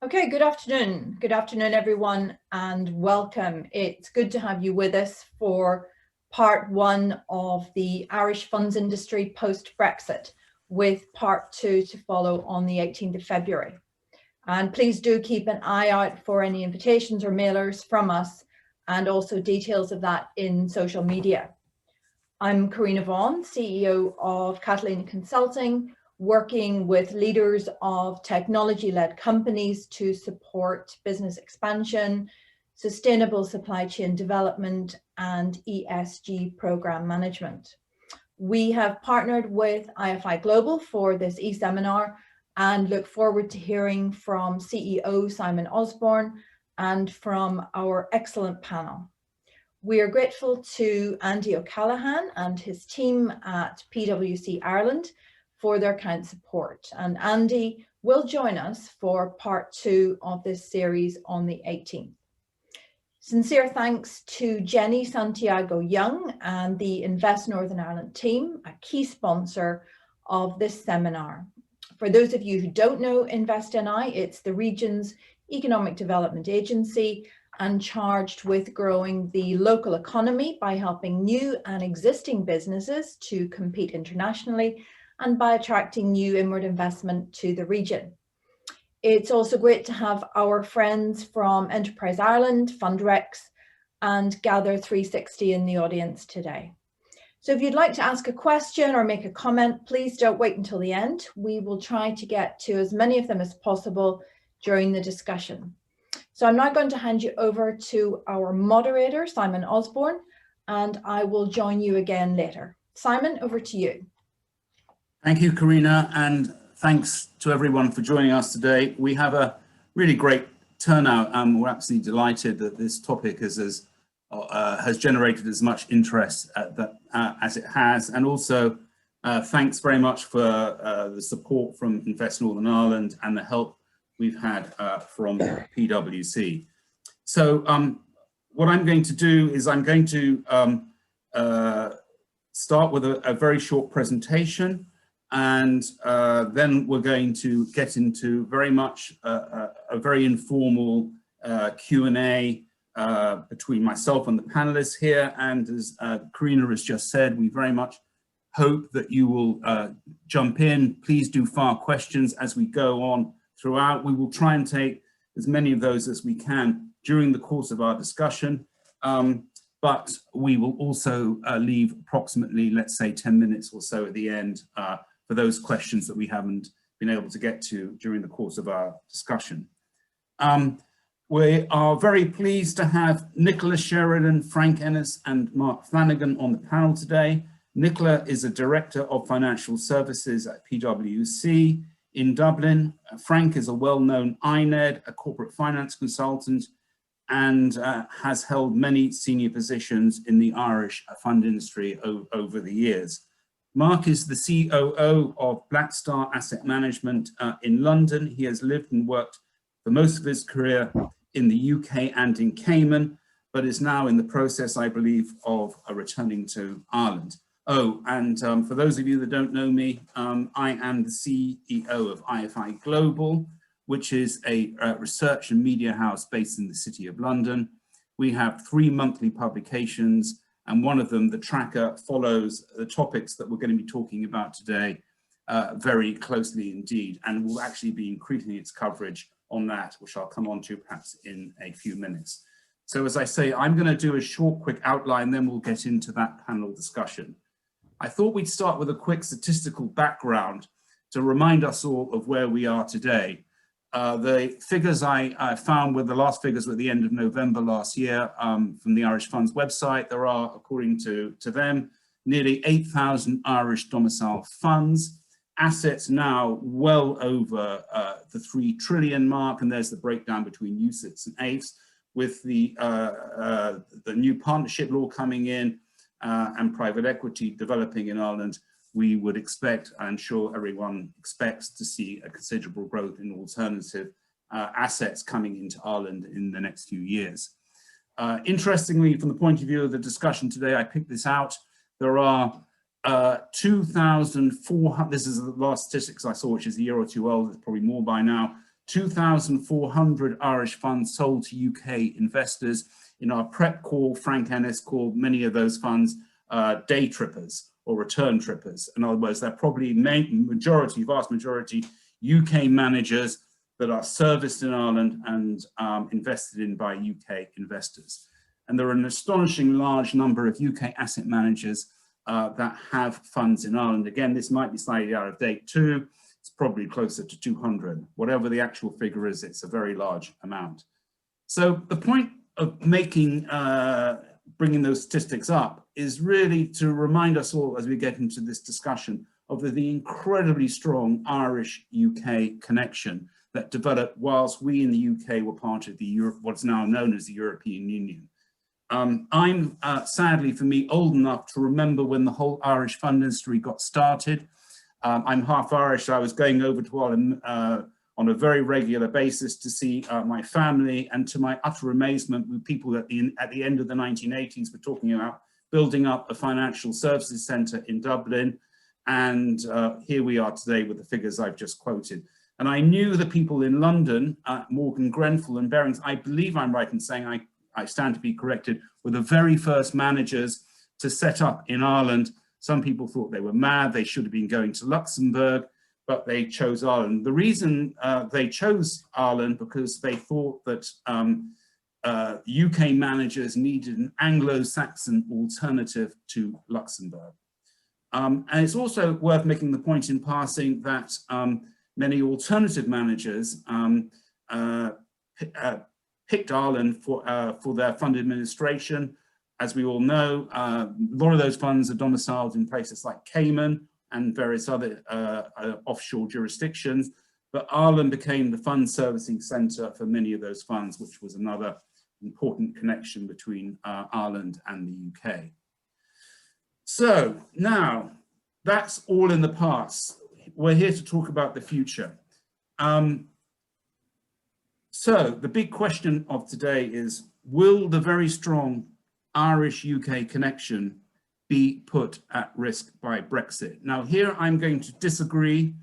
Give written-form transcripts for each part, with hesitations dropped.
Okay, good afternoon. Good afternoon, everyone, and welcome. It's good to have you with us for part one of the Irish funds industry post-Brexit, with part two to follow on the 18th of February. And please do keep an eye out for any invitations or mailers from us, and also details of that in social media. I'm Karina Vaughan, CEO of Catalina Consulting, working with leaders of technology-led companies to support business expansion, sustainable supply chain development, and ESG program management. We have partnered with IFI Global for this e-seminar and look forward to hearing from CEO Simon Osborne and from our excellent panel. We are grateful to Andy O'Callaghan and his team at PwC Ireland for their kind support. And Andy will join us for part two of this series on the 18th. Sincere thanks to Jenny Santiago Young and the Invest Northern Ireland team, a key sponsor of this seminar. For those of you who don't know InvestNI, it's the region's economic development agency and charged with growing the local economy by helping new and existing businesses to compete internationally and by attracting new inward investment to the region. It's also great to have our friends from Enterprise Ireland, FundRex, and Gather 360 in the audience today. So if you'd like to ask a question or make a comment, please don't wait until the end. We will try to get to as many of them as possible during the discussion. So I'm now going to hand you over to our moderator, Simon Osborne, and I will join you again later. Simon, over to you. Thank you, Karina, and thanks to everyone for joining us today. We have a really great turnout, and we're absolutely delighted that this topic has generated as much interest as it has, and also thanks very much for the support from Invest Northern Ireland and the help we've had from PwC. So what I'm going to do is I'm going to start with a very short presentation, and then we're going to get into very much a very informal Q&A between myself and the panelists here. And as Karina has just said, we very much hope that you will jump in. Please do fire questions as we go on throughout. We will try and take as many of those as we can during the course of our discussion, but we will also leave approximately, let's say, 10 minutes or so at the end for those questions that we haven't been able to get to during the course of our discussion. We are very pleased to have Nicola Sheridan, Frank Ennis, and Mark Flanagan on the panel today. Nicola is a Director of Financial Services at PwC in Dublin. Frank is a well-known INED, a corporate finance consultant, and has held many senior positions in the Irish fund industry over the years. Mark is the COO of Blackstar Asset Management in London. He has lived and worked for most of his career in the UK and in Cayman, but is now in the process, I believe, of returning to Ireland. Oh, and for those of you that don't know me, I am the CEO of IFI Global, which is a research and media house based in the City of London. We have 3 monthly publications, and one of them, The Tracker, follows the topics that we're going to be talking about today very closely indeed, and will actually be increasing its coverage on that, which I'll come on to perhaps in a few minutes. So as I say, I'm going to do a short, quick outline, then we'll get into that panel discussion. I thought we'd start with a quick statistical background to remind us all of where we are today. The figures I found were the last figures were at the end of November last year from the Irish Funds website. There are, according to them, nearly 8,000 Irish domicile funds, assets now well over the 3 trillion mark, and there's the breakdown between UCITS and AIFs, with the new partnership law coming in and private equity developing in Ireland. We would expect, I'm sure everyone expects, to see a considerable growth in alternative assets coming into Ireland in the next few years. Interestingly, from the point of view of the discussion today, I picked this out. There are 2,400, this is the last statistics I saw, which is a year or two old, it's probably more by now, 2,400 Irish funds sold to UK investors. In our prep call, Frank Ennis called many of those funds day trippers or return trippers. In other words, they're probably vast majority UK managers that are serviced in Ireland and invested in by UK investors. And there are an astonishing large number of UK asset managers that have funds in Ireland. Again, this might be slightly out of date too. It's probably closer to 200. Whatever the actual figure is, it's a very large amount. So the point of making, bringing those statistics up is really to remind us all as we get into this discussion of the incredibly strong Irish-UK connection that developed whilst we in the UK were part of the what's now known as the European Union. I'm sadly for me old enough to remember when the whole Irish fund industry got started. I'm half Irish, so I was going over to Ireland on a very regular basis to see my family, and to my utter amazement, with people at the end of the 1980s were talking about building up a financial services centre in Dublin, and here we are today with the figures I've just quoted. And I knew the people in London, Morgan Grenfell and Barings, I believe I'm right in saying, I stand to be corrected, were the very first managers to set up in Ireland. Some people thought they were mad, they should have been going to Luxembourg, but they chose Ireland. The reason they chose Ireland because they thought that UK managers needed an Anglo-Saxon alternative to Luxembourg. And it's also worth making the point in passing that many alternative managers picked Ireland for their fund administration. As we all know, a lot of those funds are domiciled in places like Cayman and various other offshore jurisdictions, but Ireland became the fund servicing centre for many of those funds, which was another important connection between Ireland and the UK. So now, that's all in the past. We're here to talk about the future. So the big question of today is, will the very strong Irish-UK connection be put at risk by Brexit? Now here I'm going to disagree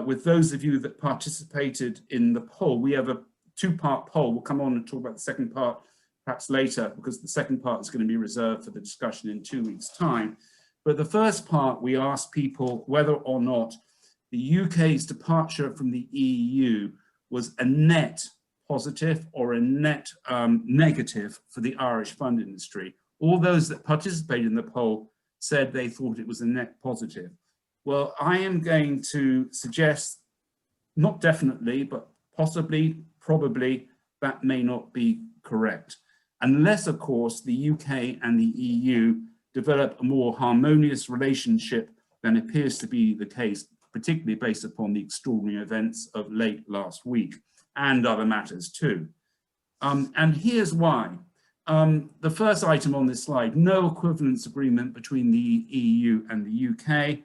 with those of you that participated in the poll. We have a two-part poll. We'll come on and talk about the second part perhaps later, because the second part is going to be reserved for the discussion in 2 weeks' time. But the first part, we asked people whether or not the UK's departure from the EU was a net positive or a net negative for the Irish fund industry. All those that participated in the poll said they thought it was a net positive. Well, I am going to suggest, not definitely, but possibly, probably, that may not be correct. Unless, of course, the UK and the EU develop a more harmonious relationship than appears to be the case, particularly based upon the extraordinary events of late last week and other matters too. And here's why. The first item on this slide, no equivalence agreement between the EU and the UK.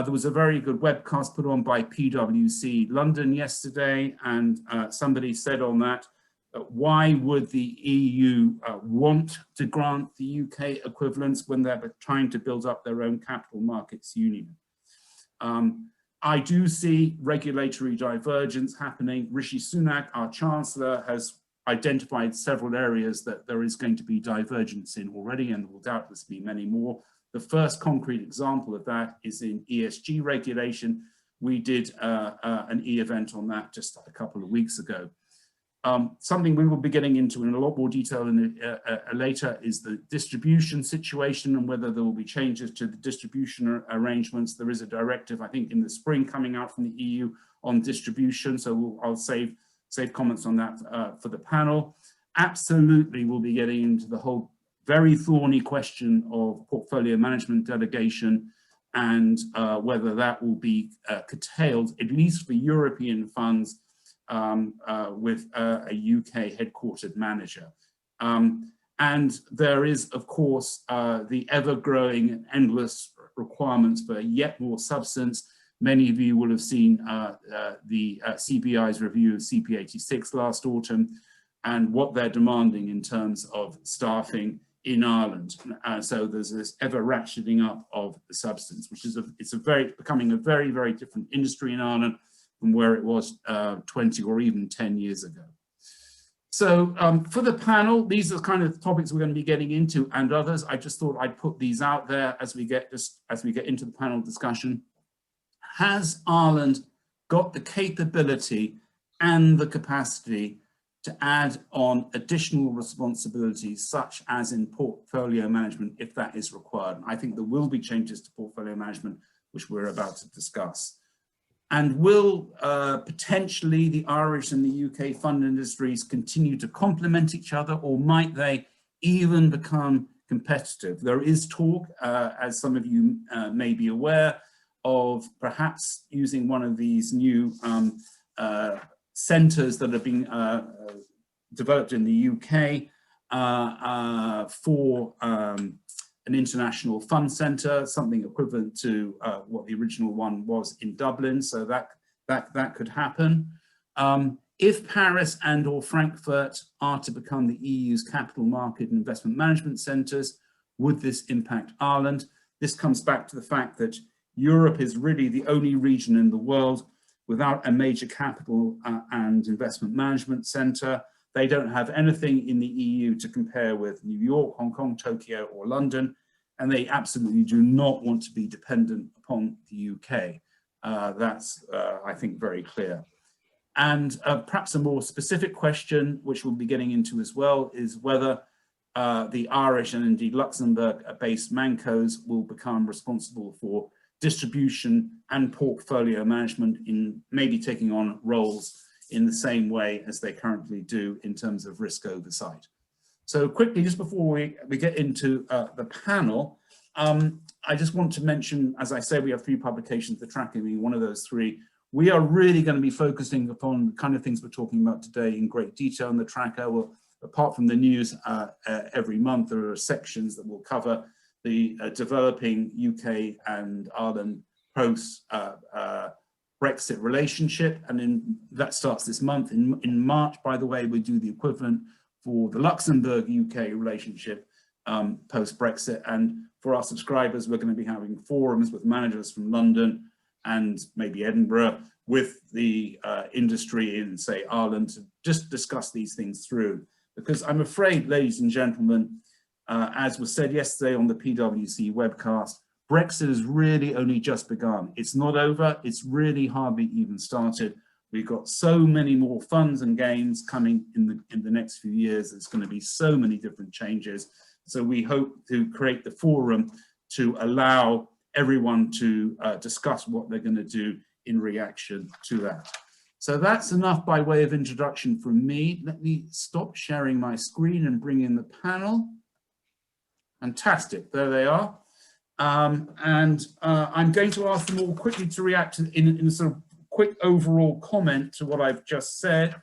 There was a very good webcast put on by PwC London yesterday, and somebody said on that, why would the EU want to grant the UK equivalence when they're trying to build up their own capital markets union? I do see regulatory divergence happening. Rishi Sunak, our Chancellor, has identified several areas that there is going to be divergence in already, and there will doubtless be many more. The first concrete example of that is in ESG regulation. We did an e-event on that just a couple of weeks ago. Something we will be getting into in a lot more detail later is the distribution situation and whether there will be changes to the distribution arrangements. There is a directive, I think, in the spring coming out from the EU on distribution, so I'll save comments on that for the panel. Absolutely, we'll be getting into the whole very thorny question of portfolio management delegation and whether that will be curtailed, at least for European funds, with a UK headquartered manager. And there is, of course, the ever-growing and endless requirements for yet more substance. Many of you will have seen the CBI's review of CP86 last autumn and what they're demanding in terms of staffing in Ireland. So there's this ever ratcheting up of the substance, which is becoming a very, very different industry in Ireland. from where it was 20 or even 10 years ago. So for the panel, these are the kind of topics we're going to be getting into, and others. I just thought I'd put these out there as we get into the panel discussion. Has Ireland got the capability and the capacity to add on additional responsibilities, such as in portfolio management, if that is required? And I think there will be changes to portfolio management, which we're about to discuss. And will potentially the Irish and the UK fund industries continue to complement each other, or might they even become competitive? There is talk, as some of you may be aware, of perhaps using one of these new centres that have been developed in the UK for an international fund centre, something equivalent to what the original one was in Dublin. So that could happen. If Paris and or Frankfurt are to become the EU's capital market and investment management centres, would this impact Ireland? This comes back to the fact that Europe is really the only region in the world without a major capital and investment management centre. They don't have anything in the EU to compare with New York, Hong Kong, Tokyo, or London, and they absolutely do not want to be dependent upon the UK. That's, I think, very clear. And perhaps a more specific question, which we'll be getting into as well, is whether the Irish and indeed Luxembourg-based Mancos will become responsible for distribution and portfolio management, in maybe taking on roles in the same way as they currently do in terms of risk oversight. So quickly, just before we get into the panel, I just want to mention, as I say, we have 3 publications, the tracker being one of those 3. We are really going to be focusing upon the kind of things we're talking about today in great detail in the tracker. Well, apart from the news every month, there are sections that will cover the developing UK and Ireland post Brexit relationship, and that starts this month. In March, by the way, we do the equivalent for the Luxembourg-UK relationship post-Brexit. And for our subscribers, we're going to be having forums with managers from London and maybe Edinburgh with the industry in, say, Ireland, to just discuss these things through. Because I'm afraid, ladies and gentlemen, as was said yesterday on the PwC webcast, Brexit has really only just begun. It's not over, it's really hardly even started. We've got so many more funds and gains coming in the next few years. There's going to be so many different changes. So we hope to create the forum to allow everyone to discuss what they're going to do in reaction to that. So that's enough by way of introduction from me. Let me stop sharing my screen and bring in the panel. Fantastic, there they are. I'm going to ask them all quickly to react in a sort of quick overall comment to what I've just said,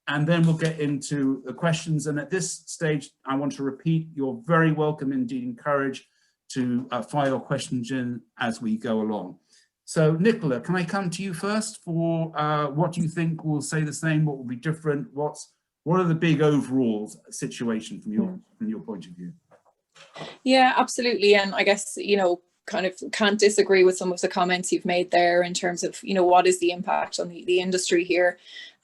and then we'll get into the questions. And at this stage, I want to repeat, you're very welcome, indeed encouraged, to file questions in as we go along. So Nicola, can I come to you first for what do you think will stay the same, what will be different, what are the big overall situation from your point of view? Yeah, absolutely. And I guess, you know, kind of can't disagree with some of the comments you've made there in terms of, you know, what is the impact on the industry here.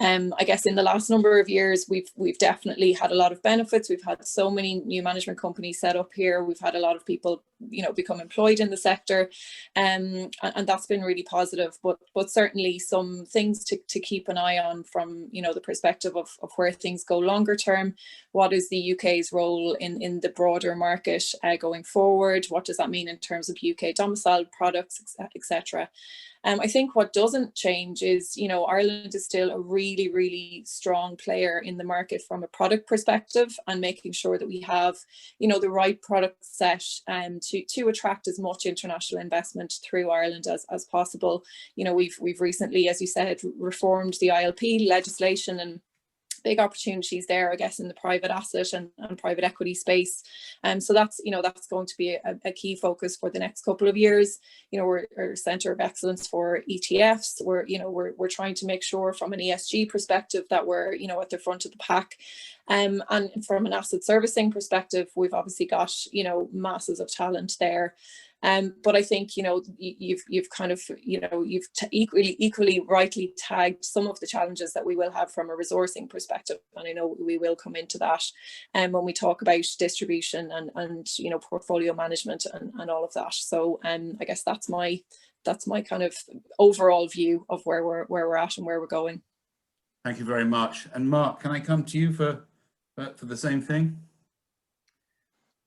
I guess in the last number of years, we've definitely had a lot of benefits. We've had so many new management companies set up here. We've had a lot of people, you know, become employed in the sector, and that's been really positive. But certainly some things to keep an eye on from, you know, the perspective of where things go longer term. What is the UK's role in the broader market going forward? What does that mean in terms of UK domiciled products, etc.? I think what doesn't change is, you know, Ireland is still a really, really strong player in the market from a product perspective, and making sure that we have, you know, the right product set to attract as much international investment through Ireland as possible. You know, we've recently, as you said, reformed the ILP legislation, and big opportunities there, I guess, in the private asset and private equity space. So that's, you know, that's going to be a key focus for the next couple of years. You know, we're a centre of excellence for ETFs. We're trying to make sure from an ESG perspective that we're, you know, at the front of the pack. And from an asset servicing perspective, we've obviously got, you know, masses of talent there. But I think, you know, you've kind of, you know, you've equally rightly tagged some of the challenges that we will have from a resourcing perspective. And I know we will come into that when we talk about distribution and you know, portfolio management and all of that. So I guess that's my kind of overall view of where we're at and where we're going. Thank you very much. And Mark, can I come to you for the same thing?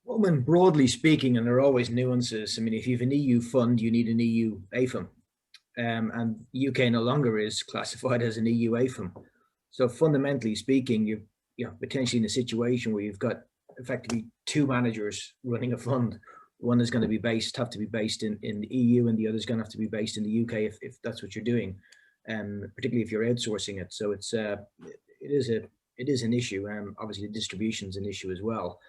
Well, when broadly speaking, and there are always nuances, I mean, if you have an EU fund, you need an EU AIFM, and UK no longer is classified as an EU AIFM. So fundamentally speaking, you're potentially in a situation where you've got effectively two managers running a fund. One is going to have to be based in the EU, and the other is going to have to be based in the UK if that's what you're doing, particularly if you're outsourcing it. So it is an issue. Obviously, the distribution is an issue as well.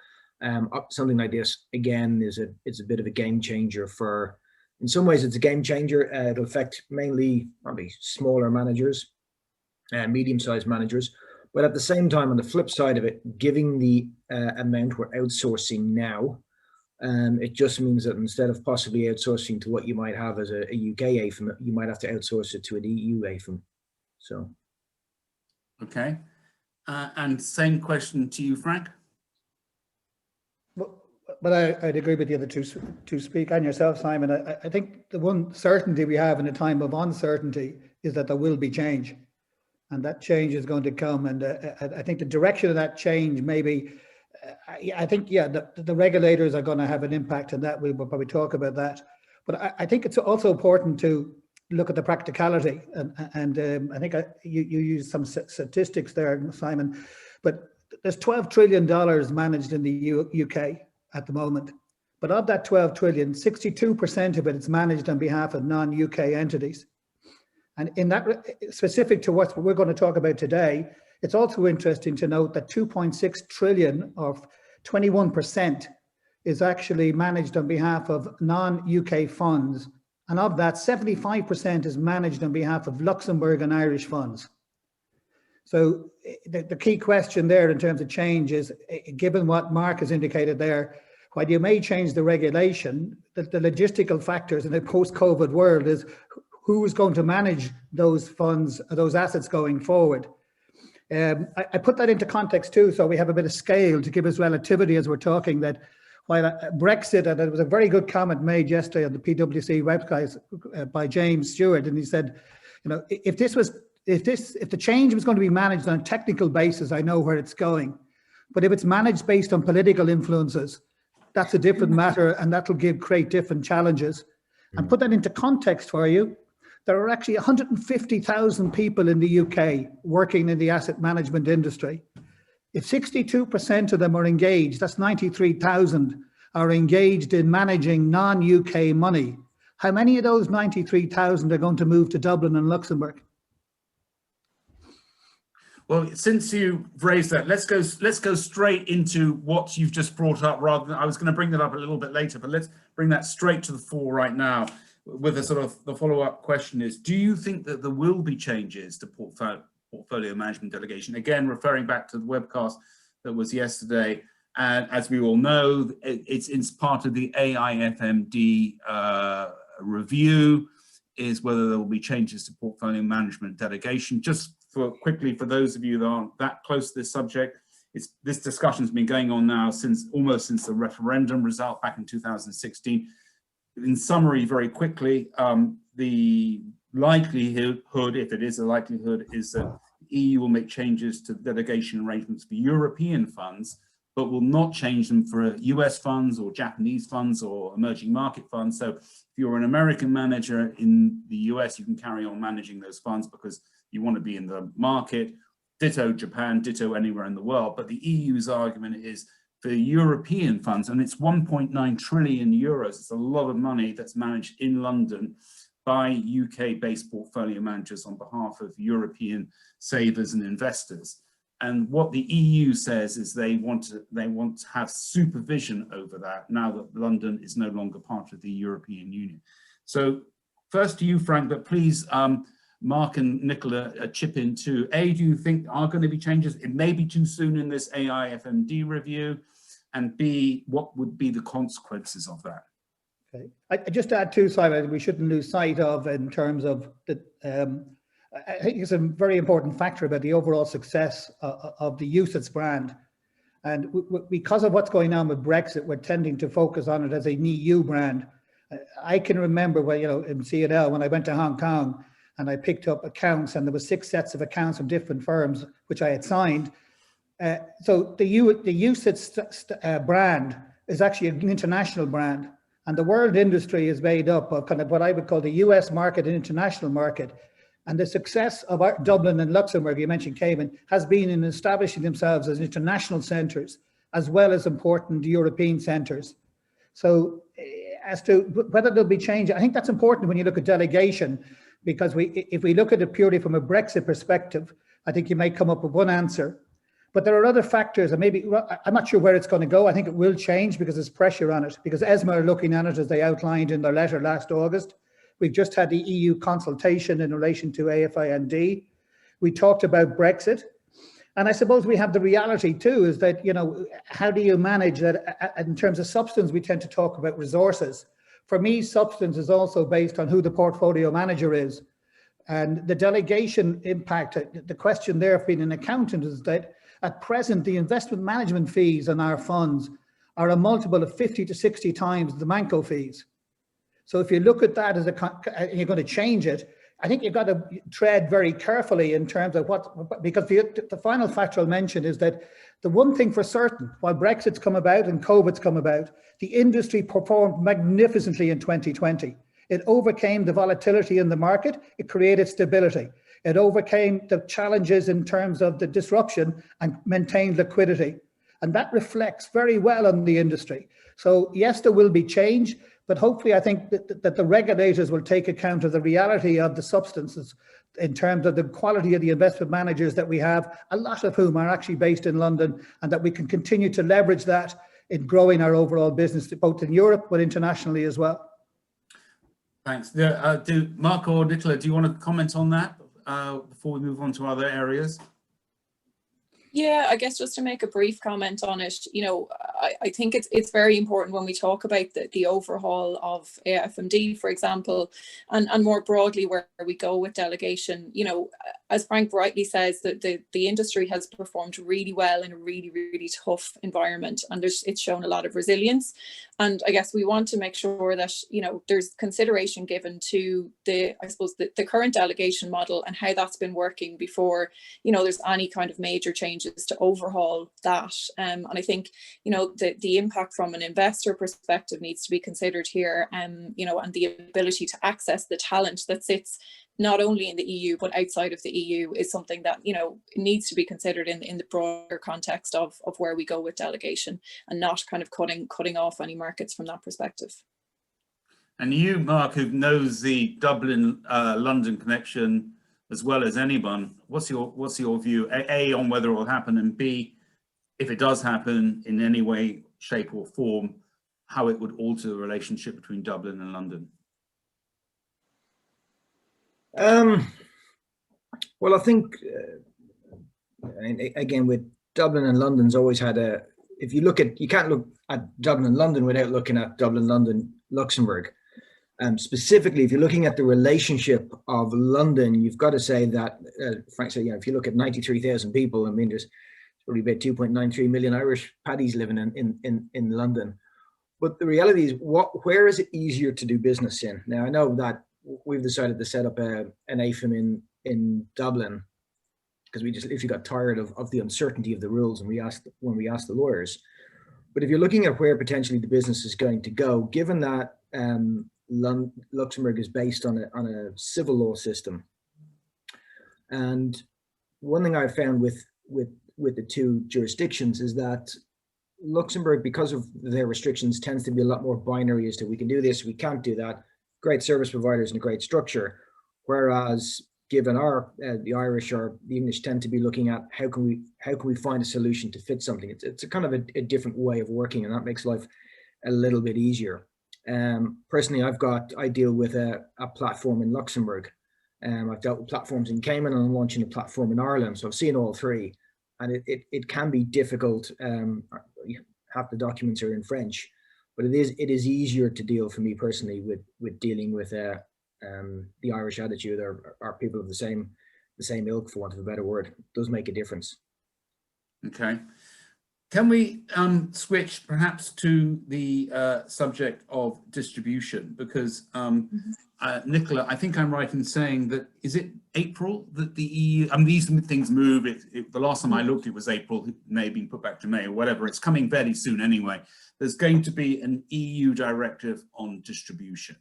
Something like this again it's a bit of a game changer for. In some ways, it's a game changer. It'll affect mainly probably smaller managers, medium-sized managers. But at the same time, on the flip side of it, giving the amount we're outsourcing now, it just means that instead of possibly outsourcing to what you might have as a UK AIFM, you might have to outsource it to an EU AIFM. So, okay, and same question to you, Frank. But I'd agree with the other two speak, and yourself, Simon. I think the one certainty we have in a time of uncertainty is that there will be change, and that change is going to come. And I think the direction of that change, maybe, I think, yeah, the regulators are going to have an impact on that. We'll probably talk about that. But I think it's also important to look at the practicality. And I think you used some statistics there, Simon, but there's $12 trillion managed in the UK at the moment. But of that 12 trillion, 62% of it is managed on behalf of non-UK entities. And in that, specific to what we're going to talk about today, it's also interesting to note that 2.6 trillion, or 21%, is actually managed on behalf of non-UK funds. And of that, 75% is managed on behalf of Luxembourg and Irish funds. So the key question there in terms of change is, given what Mark has indicated there, while you may change the regulation, the logistical factors in a post-COVID world is who is going to manage those funds, those assets going forward. I put that into context too, so we have a bit of scale to give us relativity as we're talking, that while Brexit, and there was a very good comment made yesterday on the PwC website by James Stewart, and he said, you know, if the change was going to be managed on a technical basis, I know where it's going. But if it's managed based on political influences, that's a different matter, and that'll create different challenges. And put that into context for you, there are actually 150,000 people in the UK working in the asset management industry. If 62% of them are engaged, that's 93,000 are engaged in managing non-UK money. How many of those 93,000 are going to move to Dublin and Luxembourg? Well, since you raised that, let's go straight into what you've just brought up. Rather than, I was going to bring that up a little bit later, but let's bring that straight to the fore right now. With a sort of the follow-up question is: do you think that there will be changes to portfolio management delegation? Again, referring back to the webcast that was yesterday, and as we all know, it's part of the AIFMD review, is whether there will be changes to portfolio management delegation. Just quickly, for those of you that aren't that close to this subject, this discussion's been going on now almost since the referendum result back in 2016. In summary, very quickly, the likelihood, if it is a likelihood, is that the EU will make changes to delegation arrangements for European funds, but will not change them for US funds or Japanese funds or emerging market funds. So if you're an American manager in the US, you can carry on managing those funds because you want to be in the market. Ditto Japan, ditto anywhere in the world. But the EU's argument is for European funds, and it's 1.9 trillion euros. It's a lot of money that's managed in London by UK-based portfolio managers on behalf of European savers and investors. And what the EU says is they want to have supervision over that now that London is no longer part of the European Union. So first to you, Frank, but please, Mark and Nicola chip in too. A, do you think are going to be changes? It may be too soon in this AIFMD review. And B, what would be the consequences of that? Okay. I just add too, Simon, we shouldn't lose sight of in terms of the, I think it's a very important factor about the overall success of the UCITS brand. And because of what's going on with Brexit, we're tending to focus on it as an EU brand. I can remember when, you know, in C&L, when I went to Hong Kong and I picked up accounts, and there were 6 sets of accounts from different firms, which I had signed. So the UCITS brand is actually an international brand. And the world industry is made up of kind of what I would call the US market and international market. And the success of our Dublin and Luxembourg, you mentioned Cayman, has been in establishing themselves as international centres, as well as important European centres. So as to whether there'll be change, I think that's important when you look at delegation, because if we look at it purely from a Brexit perspective, I think you may come up with one answer. But there are other factors, and maybe, I'm not sure where it's going to go. I think it will change because there's pressure on it, because ESMA are looking at it as they outlined in their letter last August. We've just had the EU consultation in relation to AFIND. We talked about Brexit. And I suppose we have the reality too, is that, you know, how do you manage that? In terms of substance, we tend to talk about resources. For me, substance is also based on who the portfolio manager is. And the delegation impact, the question there of being an accountant is that at present, the investment management fees on our funds are a multiple of 50 to 60 times the Manco fees. So if you look at that as and you're going to change it, I think you've got to tread very carefully in terms of what, because the final factor I'll mention is that the one thing for certain, while Brexit's come about and COVID's come about, the industry performed magnificently in 2020. It overcame the volatility in the market, it created stability. It overcame the challenges in terms of the disruption and maintained liquidity. And that reflects very well on the industry. So yes, there will be change, but hopefully I think that the regulators will take account of the reality of the substances in terms of the quality of the investment managers that we have, a lot of whom are actually based in London, and that we can continue to leverage that in growing our overall business, both in Europe, but internationally as well. Thanks. Do Mark or Nicola, do you want to comment on that before we move on to other areas? Yeah, I guess just to make a brief comment on it, you know, I think it's very important when we talk about the overhaul of AFMD, for example, and more broadly where we go with delegation. You know, as Frank rightly says, that the industry has performed really well in a really, really tough environment, and it's shown a lot of resilience. And I guess we want to make sure that, you know, there's consideration given to I suppose the current delegation model and how that's been working before, you know, there's any kind of major changes to overhaul that. And I think, you know, the impact from an investor perspective needs to be considered here, you know, and the ability to access the talent that sits not only in the EU but outside of the EU is something that, you know, needs to be considered in the broader context of where we go with delegation, and not kind of cutting off any markets from that perspective. And you, Mark, who knows the Dublin London connection as well as anyone, what's your view, A, on whether it will happen, and B, if it does happen in any way, shape or form, how it would alter the relationship between Dublin and London? Well, I think, again, with Dublin and London's always had if you look at, you can't look at Dublin and London without looking at Dublin, London, Luxembourg. Specifically, if you're looking at the relationship of London, you've got to say that, Frank said, you know, if you look at 93,000 people, I mean, there's probably about 2.93 million Irish paddies living in London. But the reality is, where is it easier to do business in? Now, I know that we've decided to set up an AIFM in Dublin because we just literally got tired of the uncertainty of the rules, and when we asked the lawyers. But if you're looking at where potentially the business is going to go, given that Luxembourg is based on a civil law system, and one thing I've found with the two jurisdictions is that Luxembourg, because of their restrictions, tends to be a lot more binary as to we can do this, we can't do that. Great service providers and a great structure, whereas given the Irish or the English tend to be looking at how can we find a solution to fit something. It's a kind of a different way of working, and that makes life a little bit easier. Personally, I deal with a platform in Luxembourg. I've dealt with platforms in Cayman, and I'm launching a platform in Ireland. So I've seen all three, and it can be difficult. Half the documents are in French, But it is easier to deal for me personally with dealing with the Irish attitude or people of the same ilk, for want of a better word. It does make a difference. Okay. Can we switch perhaps to the subject of distribution? Because Nicola, I think I'm right in saying that, is it April that the EU, I mean, these things move. The last time I looked, it was April, it may have been put back to May or whatever. It's coming fairly soon anyway. There's going to be an EU directive on distribution,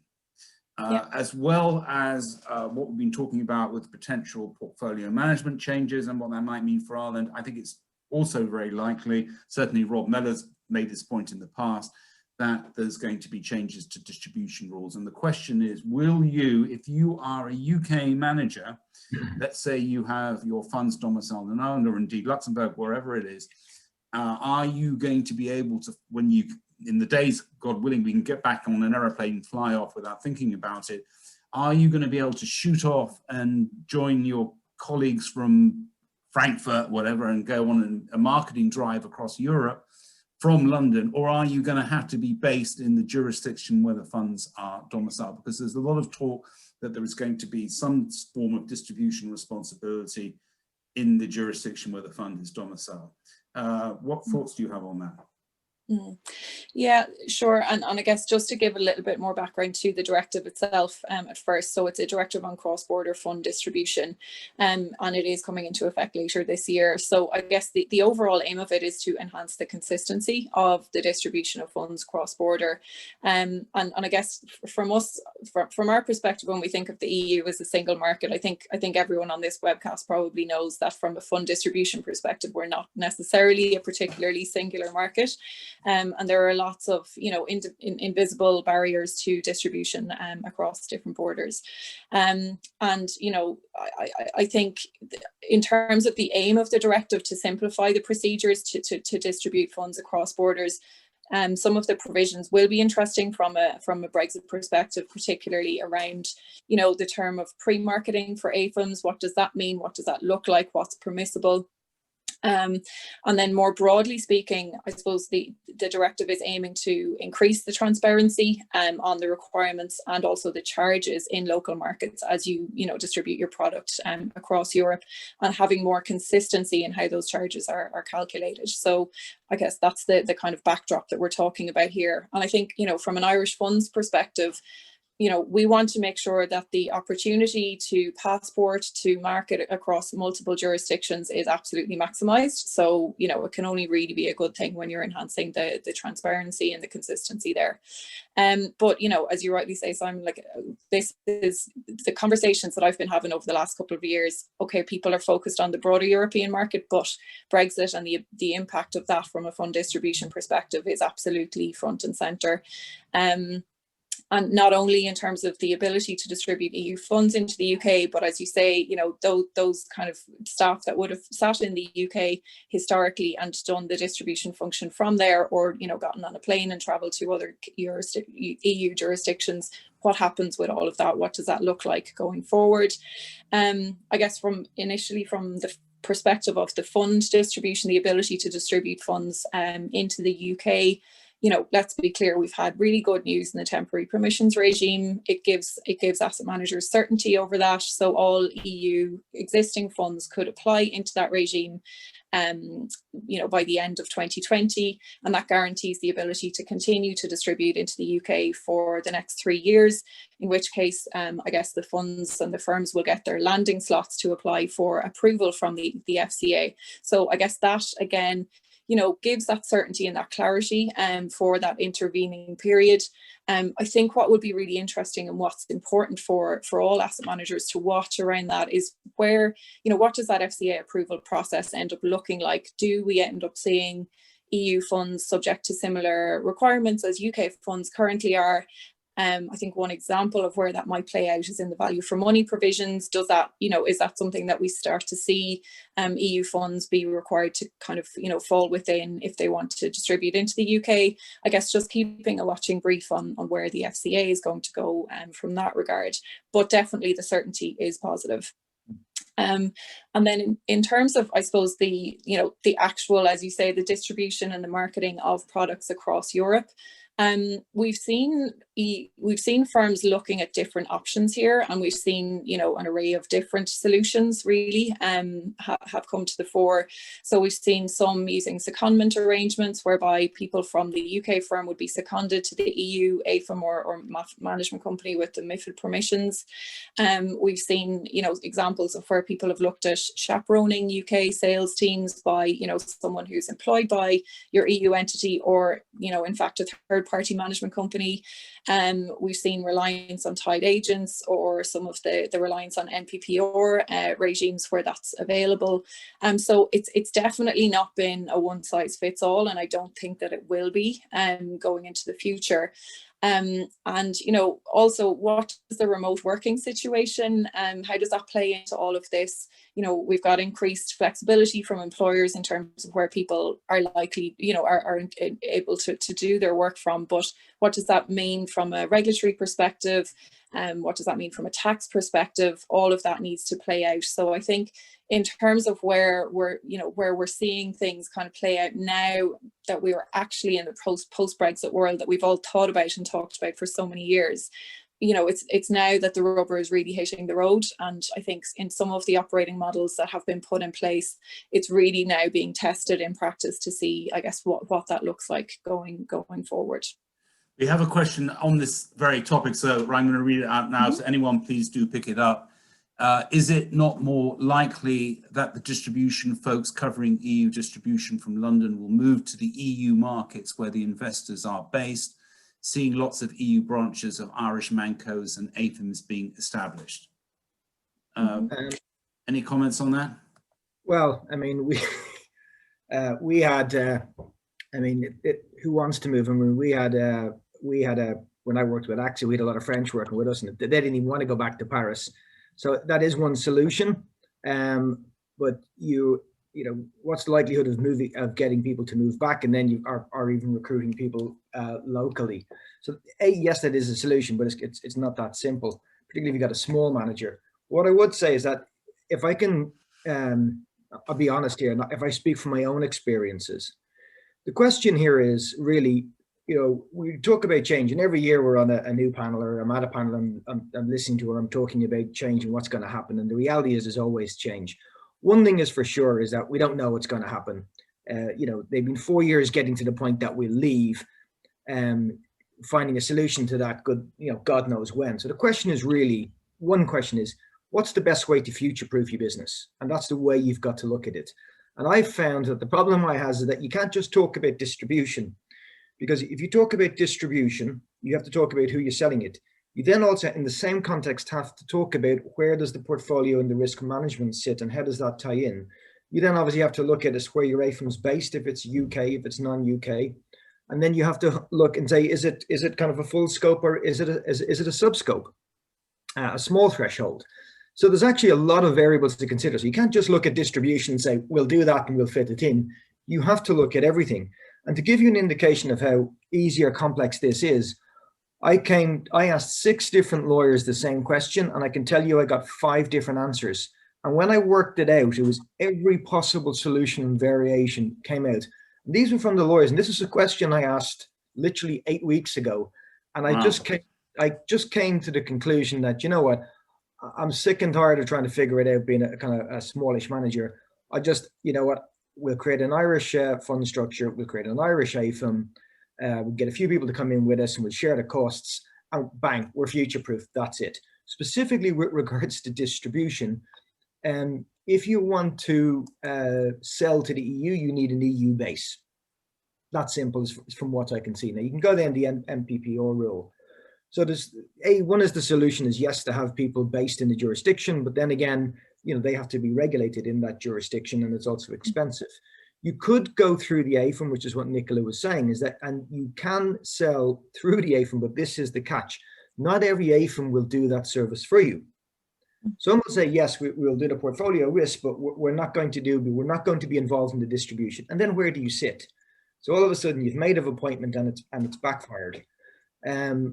as well as what we've been talking about with potential portfolio management changes and what that might mean for Ireland. I think it's also very likely, certainly Rob Mellor's made this point in the past, that there's going to be changes to distribution rules. And the question is, will you, if you are a UK manager, let's say you have your funds domiciled in Ireland or indeed Luxembourg, wherever it is, are you going to be able to, when you, in the days, God willing, we can get back on an aeroplane and fly off without thinking about it, are you going to be able to shoot off and join your colleagues from Frankfurt, whatever, and go on a marketing drive across Europe from London, or are you going to have to be based in the jurisdiction where the funds are domiciled? Because there's a lot of talk that there is going to be some form of distribution responsibility in the jurisdiction where the fund is domiciled. What thoughts do you have on that? Yeah, sure. And I guess just to give a little bit more background to the directive itself at first. So it's a directive on cross-border fund distribution, and it is coming into effect later this year. So I guess the overall aim of it is to enhance the consistency of the distribution of funds cross-border. And I guess from our perspective, when we think of the EU as a single market, I think everyone on this webcast probably knows that from a fund distribution perspective, we're not necessarily a particularly singular market. And there are lots of, invisible barriers to distribution across different borders. And, I think in terms of the aim of the directive to simplify the procedures to distribute funds across borders, some of the provisions will be interesting from a Brexit perspective, particularly around, the term of pre-marketing for AIFMs. What does that mean? What does that look like? What's permissible? And then more broadly speaking, I suppose the directive is aiming to increase the transparency on the requirements and also the charges in local markets as you distribute your product across Europe, and having more consistency in how those charges are calculated. So I guess that's the kind of backdrop that we're talking about here. And I think, from an Irish funds perspective, we want to make sure that the opportunity to passport, to market across multiple jurisdictions is absolutely maximised. So, it can only really be a good thing when you're enhancing the transparency and the consistency there. But, as you rightly say, Simon, this is the conversations that I've been having over the last couple of years. Okay, people are focused on the broader European market, but Brexit and the impact of that from a fund distribution perspective is absolutely front and centre. And not only in terms of the ability to distribute EU funds into the UK, but as you say, those kind of staff that would have sat in the UK historically and done the distribution function from there, or, gotten on a plane and travelled to other EU jurisdictions. What happens with all of that? What does that look like going forward? I guess from the perspective of the fund distribution, the ability to distribute funds into the UK, let's be clear, we've had really good news in the temporary permissions regime. It gives asset managers certainty over that. So all EU existing funds could apply into that regime, by the end of 2020. And that guarantees the ability to continue to distribute into the UK for the next 3 years, in which case, I guess the funds and the firms will get their landing slots to apply for approval from the FCA. So I guess that, again, gives that certainty and that clarity for that intervening period. I think what would be really interesting and what's important for all asset managers to watch around that is where, what does that FCA approval process end up looking like? Do we end up seeing EU funds subject to similar requirements as UK funds currently are? I think one example of where that might play out is in the value for money provisions. Does that, is that something that we start to see EU funds be required to kind of, fall within if they want to distribute into the UK? I guess just keeping a watching brief on where the FCA is going to go from that regard. But definitely the certainty is positive. And then in terms of, I suppose, the actual, as you say, the distribution and the marketing of products across Europe, We've seen firms looking at different options here, and we've seen, you know, an array of different solutions really have come to the fore. So we've seen some using secondment arrangements whereby people from the UK firm would be seconded to the EU AIFM or management company with the MiFID permissions. We've seen, you know, examples of where people have looked at chaperoning UK sales teams by, you know, someone who's employed by your EU entity, or, you know, in fact, a third-party management company. We've seen reliance on tied agents, or some of the reliance on NPPR regimes where that's available. So it's definitely not been a one-size-fits-all, and I don't think that it will be going into the future. And, you know, also, what is the remote working situation? How does that play into all of this? You know, we've got increased flexibility from employers in terms of where people are likely, you know, are able to do their work from. But what does that mean from a regulatory perspective? What does that mean from a tax perspective? All of that needs to play out. So I think in terms of where we're seeing things kind of play out now, that we are actually in the post-Brexit world that we've all thought about and talked about for so many years, you know, it's now that the rubber is really hitting the road. And I think in some of the operating models that have been put in place, it's really now being tested in practice to see, I guess, what that looks like going forward. We have a question on this very topic, so I'm going to read it out now. So anyone, please do pick it up. Is it not more likely that the distribution folks covering EU distribution from London will move to the EU markets where the investors are based, seeing lots of EU branches of Irish Mancos and AIFMs being established? Any comments on that? Well, I mean, we had, I mean, who wants to move? I mean, we had when I worked with AXA, we had a lot of French working with us, and they didn't even want to go back to Paris. So that is one solution. But you know, what's the likelihood of getting people to move back, and then you are even recruiting people locally? So yes, that is a solution, but it's not that simple, particularly if you've got a small manager. What I would say is that if I can, I'll be honest here, if I speak from my own experiences, the question here is really, you know, we talk about change, and every year we're on a new panel, or I'm at a panel I'm listening to, or I'm talking about change and what's going to happen. And the reality is there's always change. One thing is for sure is that we don't know what's going to happen. You know, they've been 4 years getting to the point that we'll leave, finding a solution to that, good, you know, God knows when. So the question is really, one question is, what's the best way to future-proof your business? And that's the way you've got to look at it. And I've found that the problem I have is that you can't just talk about distribution, because if you talk about distribution, you have to talk about who you're selling it. You then also, in the same context, have to talk about where does the portfolio and the risk management sit, and how does that tie in. You then obviously have to look at is where your AIFM's based, if it's UK, if it's non-UK, and then you have to look and say, is it kind of a full scope, or is it a sub-scope, a small threshold? So there's actually a lot of variables to consider. So you can't just look at distribution and say, we'll do that and we'll fit it in. You have to look at everything. And to give you an indication of how easy or complex this is, I asked 6 different lawyers the same question, and I can tell you I got 5 different answers. And when I worked it out, it was every possible solution and variation came out. And these were from the lawyers. And this is a question I asked literally 8 weeks ago. And I just came to the conclusion that, you know what, I'm sick and tired of trying to figure it out being a kind of a smallish manager. I just, you know what, we'll create an Irish fund structure. We'll create an Irish AIFM. We'll get a few people to come in with us, and we'll share the costs, and bang, we're future-proof. That's it. Specifically with regards to distribution, if you want to sell to the EU, you need an EU base. That's simple from what I can see. Now, you can go down the MPPR rule. So there's one is the solution is yes, to have people based in the jurisdiction, but then again, you know, they have to be regulated in that jurisdiction, and it's also expensive. You could go through the AIFM, which is what Nicola was saying, is that, and you can sell through the AIFM, but this is the catch. Not every AIFM will do that service for you. Some will say, yes, we'll do the portfolio risk, but we're not going to be involved in the distribution. And then where do you sit? So all of a sudden you've made an appointment and it's backfired.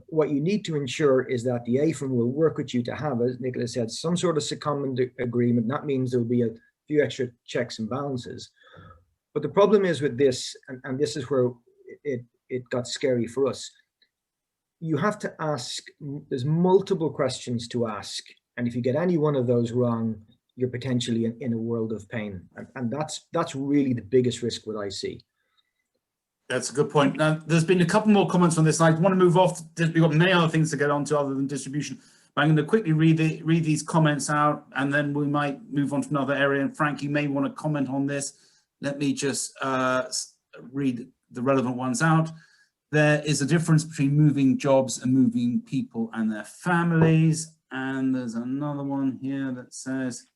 What you need to ensure is that the AIFM will work with you to have, as Nicola said, some sort of secondment agreement. That means there will be a few extra checks and balances. But the problem is with this, and this is where it got scary for us. You have to ask, there's multiple questions to ask. And if you get any one of those wrong, you're potentially in a world of pain. And that's really the biggest risk what I see. That's a good point. Now, there's been a couple more comments on this. I want to move off. We've got many other things to get on to other than distribution. But I'm going to quickly read these comments out, and then we might move on to another area. And Frank, you may want to comment on this. Let me just read the relevant ones out. There is a difference between moving jobs and moving people and their families. And there's another one here that says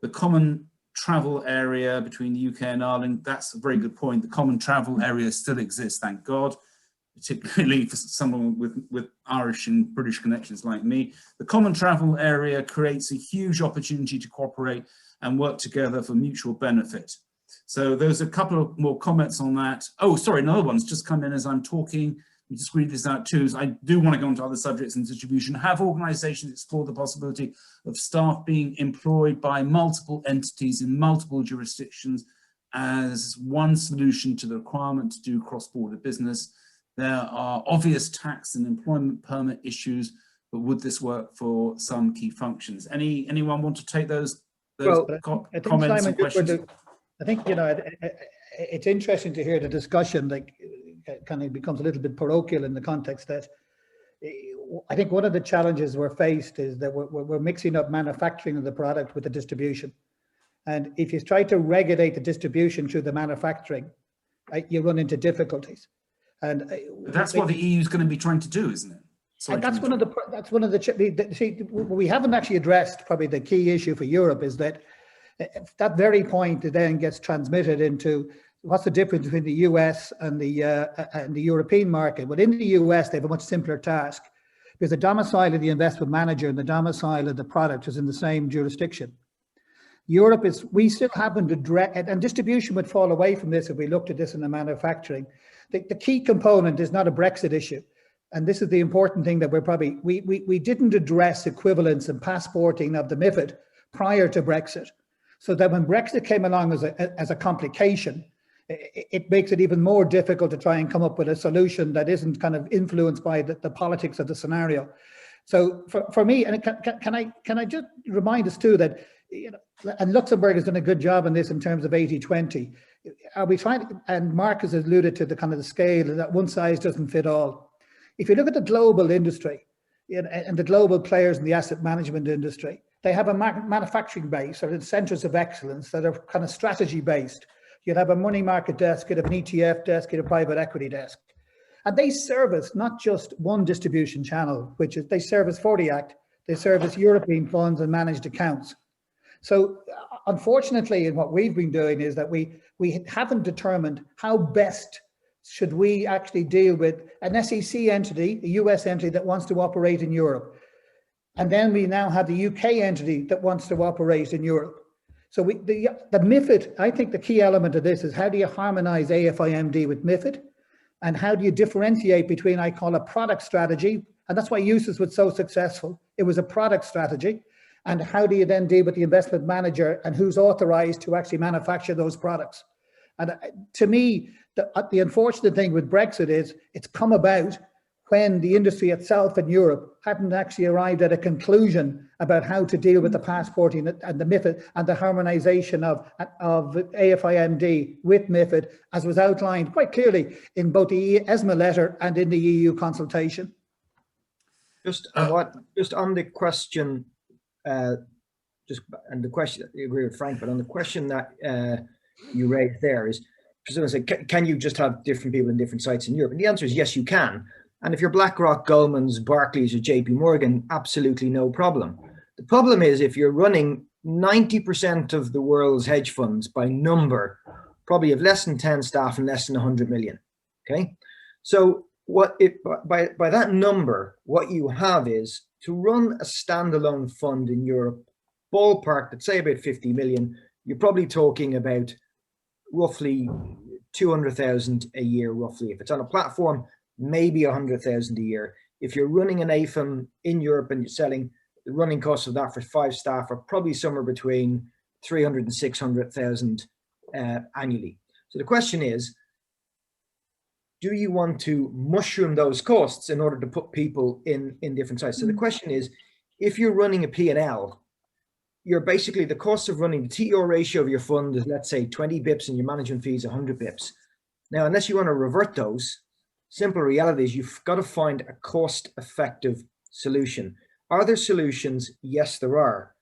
the common travel area between the UK and Ireland. That's a very good point. The common travel area still exists, thank God, particularly for someone with Irish and British connections like me. The common travel area creates a huge opportunity to cooperate and work together for mutual benefit. So there's a couple of more comments on that. Oh, sorry, another one's just come in as I'm talking. Let me just read this out too. I do want to go on to other subjects in distribution. Have organizations explored the possibility of staff being employed by multiple entities in multiple jurisdictions as one solution to the requirement to do cross-border business? There are obvious tax and employment permit issues, but would this work for some key functions? Anyone want to take those comments and questions? I think, you know, it's interesting to hear the discussion, like, kind of becomes a little bit parochial in the context that I think one of the challenges we're faced is that we're mixing up manufacturing of the product with the distribution. And if you try to regulate the distribution through the manufacturing, you run into difficulties. And that's what the EU is going to be trying to do, isn't it? Sorry, and that's one of the see, we haven't actually addressed probably the key issue for Europe is that that very point then gets transmitted into what's the difference between the US and the European market. Well, in the US, they have a much simpler task because the domicile of the investment manager and the domicile of the product is in the same jurisdiction. Europe is, we still haven't addressed, and distribution would fall away from this if we looked at this in the manufacturing. The key component is not a Brexit issue. And this is the important thing that we're probably, we didn't address equivalence and passporting of the MiFID prior to Brexit. So that when Brexit came along as a complication, it makes it even more difficult to try and come up with a solution that isn't kind of influenced by the politics of the scenario. So for me, and can I just remind us too that, you know, and Luxembourg has done a good job on this in terms of 80-20. Are we trying to, and Mark has alluded to the kind of the scale that one size doesn't fit all. If you look at the global industry, you know, and the global players in the asset management industry, they have a manufacturing base or centers of excellence that are kind of strategy based. You'd have a money market desk, you'd have an ETF desk, you'd have a private equity desk. And they service not just one distribution channel, which is they service 40 Act, they service European funds and managed accounts. So unfortunately, in what we've been doing is that we haven't determined how best should we actually deal with an SEC entity, a US entity that wants to operate in Europe. And then we now have the UK entity that wants to operate in Europe. So the MiFID, I think the key element of this is how do you harmonize AFIMD with MiFID? And how do you differentiate between, I call a product strategy, and that's why UCITS was so successful. It was a product strategy. And how do you then deal with the investment manager and who's authorized to actually manufacture those products? And to me, the unfortunate thing with Brexit is it's come about when the industry itself in Europe hadn't actually arrived at a conclusion about how to deal with the passporting and the MiFID and the harmonization of AFIMD with MiFID, as was outlined quite clearly in both the ESMA letter and in the EU consultation. Just on the question, and the question, I agree with Frank, but on the question that you raised there is, can you just have different people in different sites in Europe? And the answer is yes, you can. And if you're BlackRock, Goldman's, Barclays, or JP Morgan, absolutely no problem. The problem is if you're running 90% of the world's hedge funds by number, probably have less than 10 staff and less than 100 million. Okay, so by that number, what you have is to run a standalone fund in Europe, ballpark, let's say about 50 million, you're probably talking about roughly 200,000 a year, roughly. If it's on a platform, maybe 100,000 a year. If you're running an AFIM in Europe and you're selling, the running costs of that for 5 staff are probably somewhere between 300 and 600,000 annually. So the question is, do you want to mushroom those costs in order to put people in different sites? So the question is, if you're running a P&L, you're basically, the cost of running the TER ratio of your fund is, let's say, 20 bips and your management fees 100 bips. Now, unless you want to revert those, simple reality is you've got to find a cost-effective solution. Are there solutions? Yes, there are.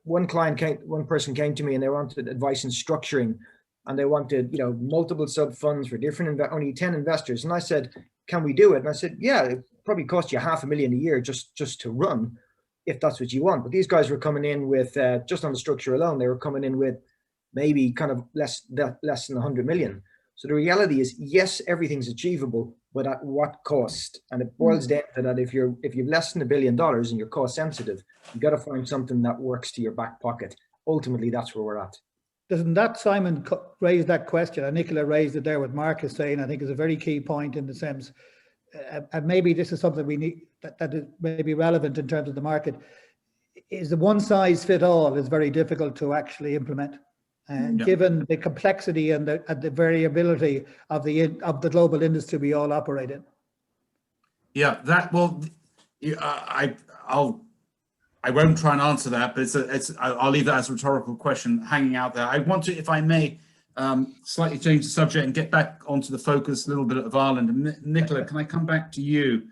One person came to me and they wanted advice in structuring, and they wanted, multiple sub funds for different, only 10 investors. And I said, can we do it? And I said, yeah, it probably cost you $500,000 a year just to run, if that's what you want. But these guys were coming in with, just on the structure alone, they were coming in with maybe kind of less than 100 million. So the reality is, yes, everything's achievable, but at what cost? And it boils down to that if you've less than $1 billion and you're cost sensitive, you got to find something that works to your back pocket. Ultimately, that's where we're at. Doesn't that, Simon, raise that question? And Nicola raised it there with Marcus saying, I think is a very key point in the sense, and maybe this is something we need that is maybe relevant in terms of the market, is the one size fit all is very difficult to actually implement. Given the complexity and the variability of the global industry we all operate in. Yeah, I won't try and answer that, but I'll leave that as a rhetorical question hanging out there. I want to, if I may, slightly change the subject and get back onto the focus a little bit of Ireland. And Nicola, can I come back to you?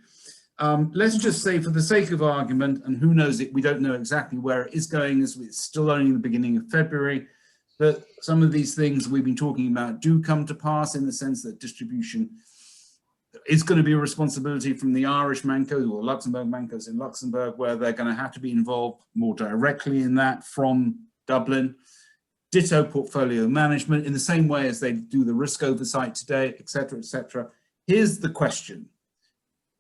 Let's just say, for the sake of argument, and who knows it, we don't know exactly where it is going, as it's still only the beginning of February, but some of these things we've been talking about do come to pass, in the sense that distribution is going to be a responsibility from the Irish Mancos or Luxembourg Mancos in Luxembourg, where they're going to have to be involved more directly in that from Dublin. Ditto portfolio management in the same way as they do the risk oversight today, et cetera, et cetera. Here's the question.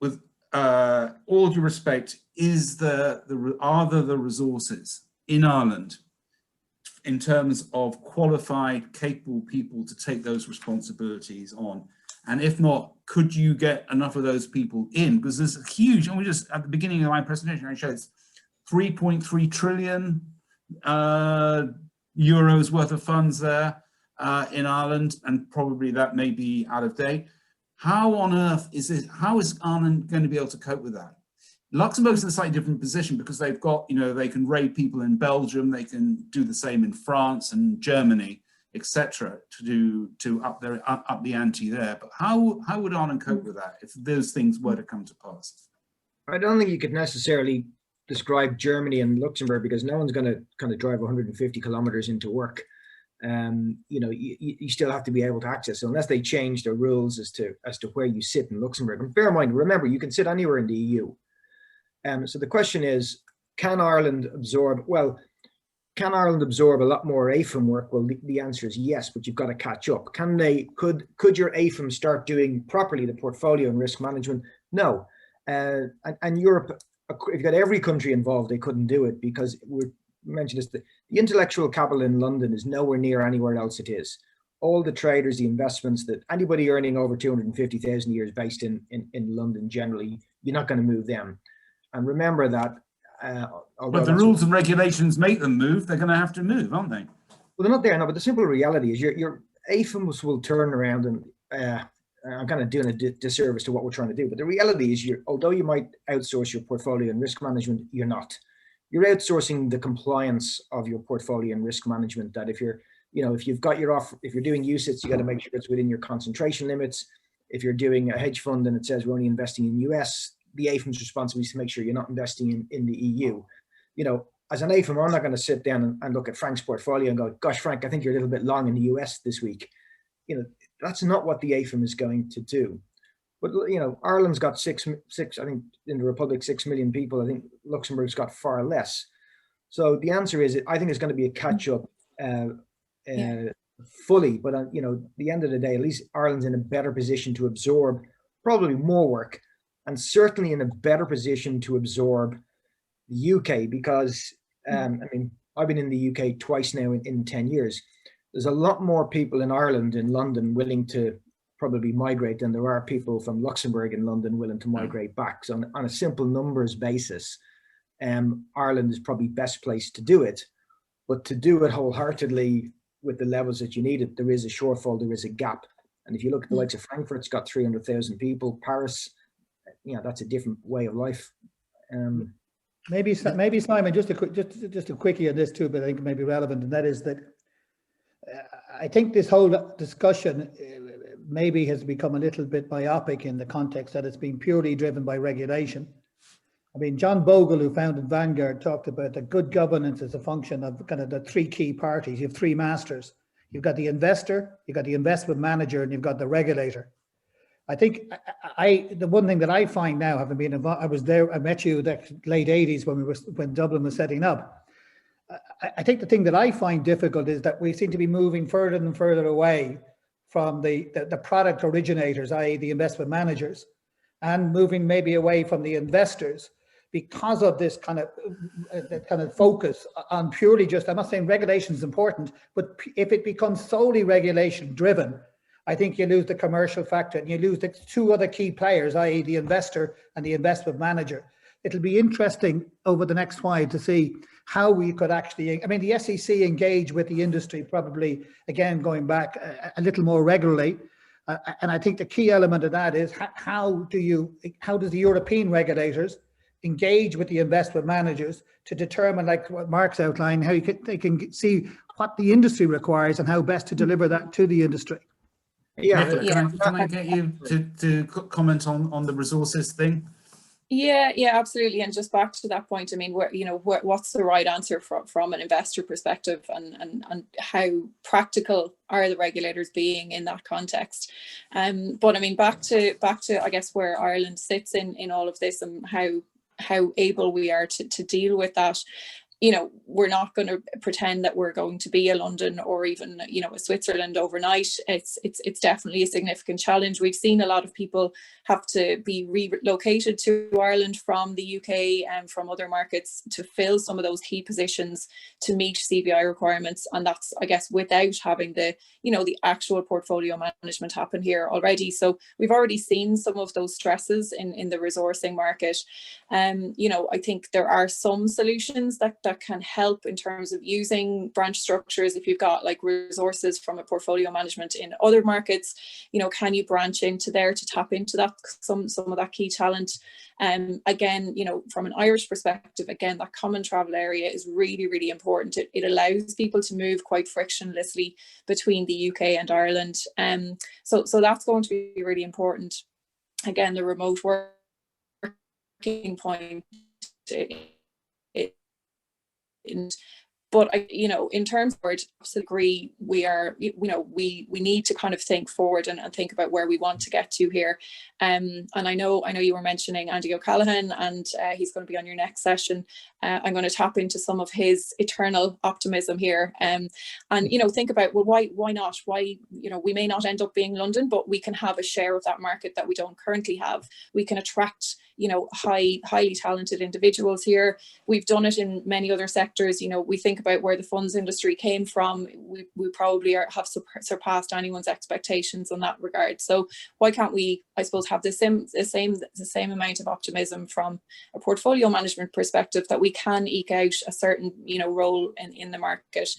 With all due respect, are there the resources in Ireland in terms of qualified, capable people to take those responsibilities on? And if not, could you get enough of those people in? Because there's a huge, and we just, at the beginning of my presentation, I showed 3.3 trillion euros worth of funds there in Ireland, and probably that may be out of date. How on earth is this? How is Ireland going to be able to cope with that? Luxembourg's in a slightly different position because they've got, they can raid people in Belgium, they can do the same in France and Germany, etc., to up the ante there. But how would Ireland cope with that if those things were to come to pass? I don't think you could necessarily describe Germany and Luxembourg, because no one's going to kind of drive 150 kilometers into work. You still have to be able to access, so unless they change their rules as to where you sit in Luxembourg. And bear in mind, remember, you can sit anywhere in the EU. So the question is, can Ireland absorb? Well, can Ireland absorb a lot more AIFM work? Well, the answer is yes, but you've got to catch up. Could your AIFM start doing properly the portfolio and risk management? No. And Europe, if you got every country involved, they couldn't do it, because we mentioned this, the intellectual capital in London is nowhere near anywhere else it is. All the traders, the investments, that anybody earning over 250,000 a year is based in London generally, you're not going to move them. And remember that. But the rules and regulations make them move. They're going to have to move, aren't they? Well, they're not there now. But the simple reality is, your AIFMs will turn around, and I'm kind of doing a disservice to what we're trying to do. But the reality is, although you might outsource your portfolio and risk management, you're not. You're outsourcing the compliance of your portfolio and risk management. That if you're doing UCITS, you got to make sure it's within your concentration limits. If you're doing a hedge fund and it says we're only investing in US, the AIFM's responsibility is to make sure you're not investing in the EU. As an AIFM, I'm not going to sit down and look at Frank's portfolio and go, gosh, Frank, I think you're a little bit long in the US this week. That's not what the AIFM is going to do. But, Ireland's got six, I think in the Republic, 6 million people. I think Luxembourg's got far less. So the answer is, I think it's going to be a catch up fully. But, the end of the day, at least Ireland's in a better position to absorb probably more work, and certainly in a better position to absorb the UK, because, I've been in the UK twice now in 10 years. There's a lot more people in Ireland, in London, willing to probably migrate than there are people from Luxembourg in London willing to migrate back. So on a simple numbers basis, Ireland is probably best placed to do it. But to do it wholeheartedly with the levels that you need it, there is a shortfall, there is a gap. And if you look at the likes of Frankfurt, it's got 300,000 people. Paris, that's a different way of life. Maybe Simon, just a quickie on this too, but I think it may be relevant, and that is that I think this whole discussion maybe has become a little bit myopic in the context that it's been purely driven by regulation. I mean, John Bogle, who founded Vanguard, talked about that good governance as a function of kind of the three key parties. You have three masters. You've got the investor, you've got the investment manager, and you've got the regulator. I think the one thing that I find now, having been involved, I met you in the late 80s when Dublin was setting up. I think the thing that I find difficult is that we seem to be moving further and further away from the product originators, i.e. the investment managers, and moving maybe away from the investors because of this kind of focus on purely just, I'm not saying regulation is important, but if it becomes solely regulation driven, I think you lose the commercial factor and you lose the two other key players, i.e. the investor and the investment manager. It'll be interesting over the next while to see how we could actually, I mean, the SEC engage with the industry probably, again, going back a little more regularly. And I think the key element of that is how does the European regulators engage with the investment managers to determine, like what Mark's outlined, how they can see what the industry requires and how best to deliver that to the industry. Yeah, can I get you to comment on the resources thing? Yeah, absolutely. And just back to that point, I mean, what's the right answer from an investor perspective, and how practical are the regulators being in that context? But I mean, back to I guess where Ireland sits in all of this and how able we are to deal with that. We're not going to pretend that we're going to be a London or even, a Switzerland overnight. It's definitely a significant challenge. We've seen a lot of people have to be relocated to Ireland from the UK and from other markets to fill some of those key positions to meet CBI requirements. And that's, I guess, without having the actual portfolio management happen here already. So we've already seen some of those stresses in the resourcing market. I think there are some solutions that can help in terms of using branch structures. If you've got like resources from a portfolio management in other markets, can you branch into there to tap into that some of that key talent? Again, from an Irish perspective, again, that common travel area is really, really important. It allows people to move quite frictionlessly between the UK and Ireland. So that's going to be really important. Again, the remote working point. But in terms of it, I absolutely agree. We are, we need to kind of think forward and think about where we want to get to here. And I know you were mentioning Andy O'Callaghan, and he's going to be on your next session. I'm going to tap into some of his eternal optimism here, and think about, well, why not? Why, we may not end up being London, but we can have a share of that market that we don't currently have. We can attract highly talented individuals here. We've done it in many other sectors. We think about where the funds industry came from. We probably have surpassed anyone's expectations in that regard. So why can't we, I suppose, have the same amount of optimism from a portfolio management perspective, that we can eke out a certain role in the market?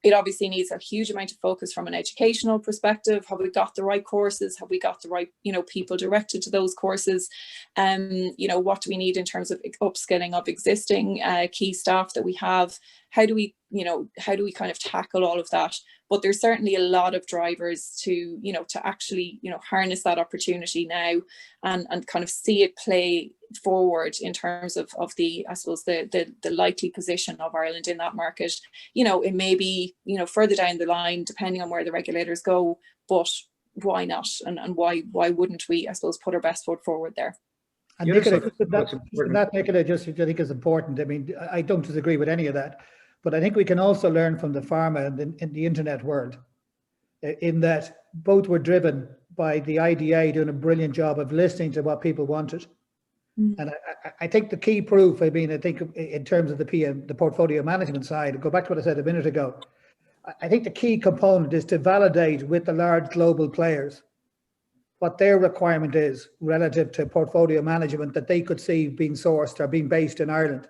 It obviously needs a huge amount of focus from an educational perspective. Have we got the right courses? Have we got the right people directed to those courses? What do we need in terms of upskilling of existing key staff that we have? How do we kind of tackle all of that? But there's certainly a lot of drivers to actually harness that opportunity now and kind of see it play forward in terms of the, I suppose, the likely position of Ireland in that market. It may be further down the line depending on where the regulators go, but why not? And why wouldn't we, I suppose, put our best foot forward there? And Nicola, Nicola, just I think is important. I mean, I don't disagree with any of that, but I think we can also learn from the pharma and in the internet world, in that both were driven by the IDA doing a brilliant job of listening to what people wanted. And I think the key proof, I think in terms of the portfolio management side, go back to what I said a minute ago, I think the key component is to validate with the large global players what their requirement is relative to portfolio management that they could see being sourced or being based in Ireland.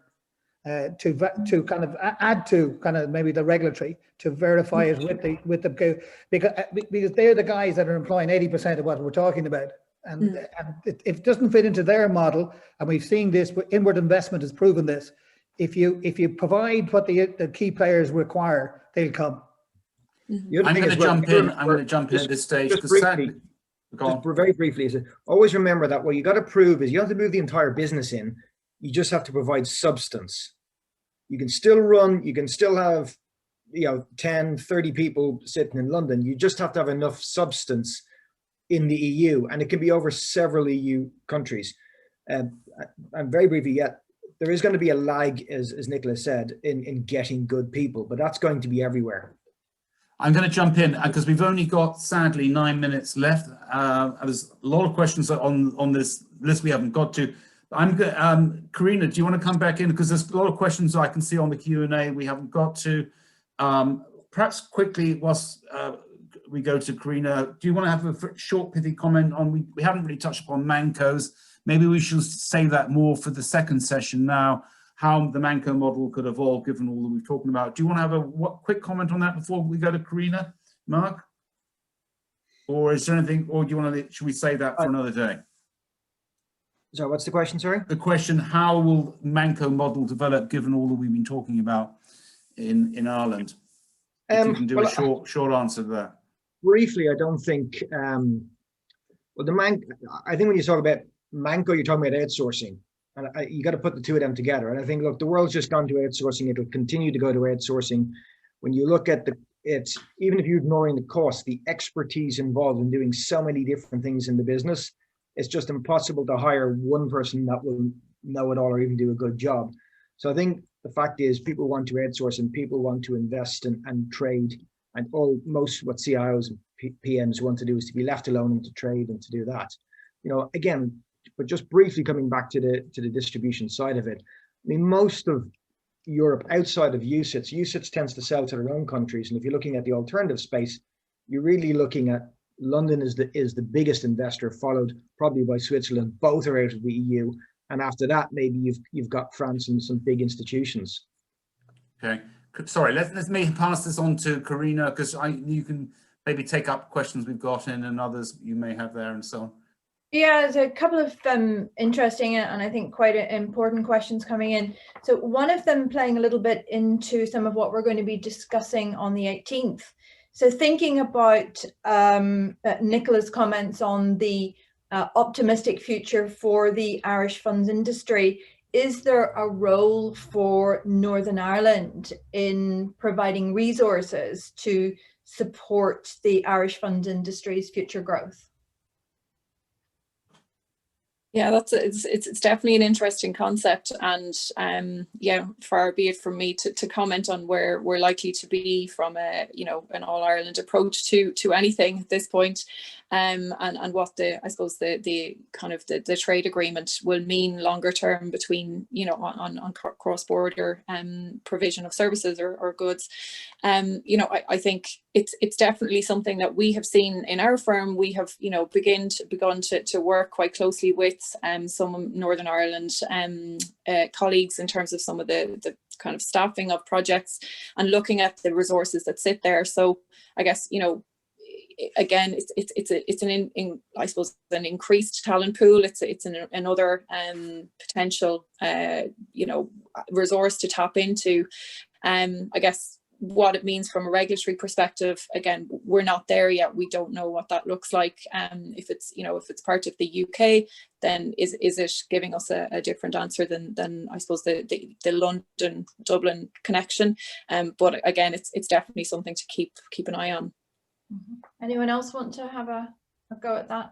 to kind of add to kind of maybe the regulatory to verify it with the because they're the guys that are employing 80% of what we're talking about, and it doesn't fit into their model. And we've seen this. Inward investment has proven this. If you provide what the key players require, they'll come. I'm going to jump in. I'm going to jump in at this stage. Just briefly, very briefly, is always remember that what you got to prove is you don't have to move the entire business in. You just have to provide substance. You can still run. You can still have 10, 30 people sitting in London. You just have to have enough substance in the EU, and it can be over several EU countries. And very briefly, there is going to be a lag, as Nicholas said, in getting good people, but that's going to be everywhere. I'm going to jump in because we've only got, sadly, 9 minutes left. There's a lot of questions on this list we haven't got to. Karina, do you want to come back in? Because there's a lot of questions I can see on the Q&A we haven't got to. Perhaps quickly, whilst we go to Karina, do you want to have a short, pithy comment on, we haven't really touched upon Mancos. Maybe we should say that more for the second session now, how the Manco model could evolve given all that we've talking about. Do you want to have a quick comment on that before we go to Karina, Mark? Or is there anything, or do you want to, should we say that for another day? So what's the question, sorry? The question, how will Manco model develop given all that we've been talking about in Ireland? If you can do a short answer to that. Briefly, I don't think, I think when you talk about Manco, you're talking about outsourcing. And you got to put the two of them together. And I think, look, the world's just gone to outsourcing. It'll continue to go to outsourcing. When you look at even if you're ignoring the cost, the expertise involved in doing so many different things in the business, it's just impossible to hire one person that will know it all or even do a good job. So I think the fact is people want to outsource and people want to invest and trade. And most what CIOs and PMs want to do is to be left alone and to trade and to do that. Again, but just briefly coming back to the distribution side of it, I mean, most of Europe outside of UCITS tends to sell to their own countries. And if you're looking at the alternative space, you're really looking at London is the biggest investor, followed probably by Switzerland. Both are out of the EU. And after that, maybe you've got France and some big institutions. Okay. Sorry, let me pass this on to Karina, because you can maybe take up questions we've got in and others you may have there and so on. Yeah, there's a couple of interesting and I think quite important questions coming in. So one of them playing a little bit into some of what we're going to be discussing on the 18th. So thinking about Nicola's comments on the optimistic future for the Irish funds industry, is there a role for Northern Ireland in providing resources to support the Irish funds industry's future growth? Yeah, it's definitely an interesting concept, and yeah, far be it from me to comment on where we're likely to be from a an all Ireland approach to anything at this point, and what I suppose the kind of the trade agreement will mean longer term between on cross border provision of services or goods. I think it's definitely something that we have seen in our firm. We have begun to work quite closely with some Northern Ireland colleagues in terms of some of the kind of staffing of projects and looking at the resources that sit there. So I guess again, it's I suppose an increased talent pool. It's another potential resource to tap into. I guess what it means from a regulatory perspective, again, we're not there yet. We don't know what that looks like. If it's part of the UK, then is it giving us a different answer than I suppose the London Dublin connection? But again, it's definitely something to keep an eye on. Anyone else want to have a go at that?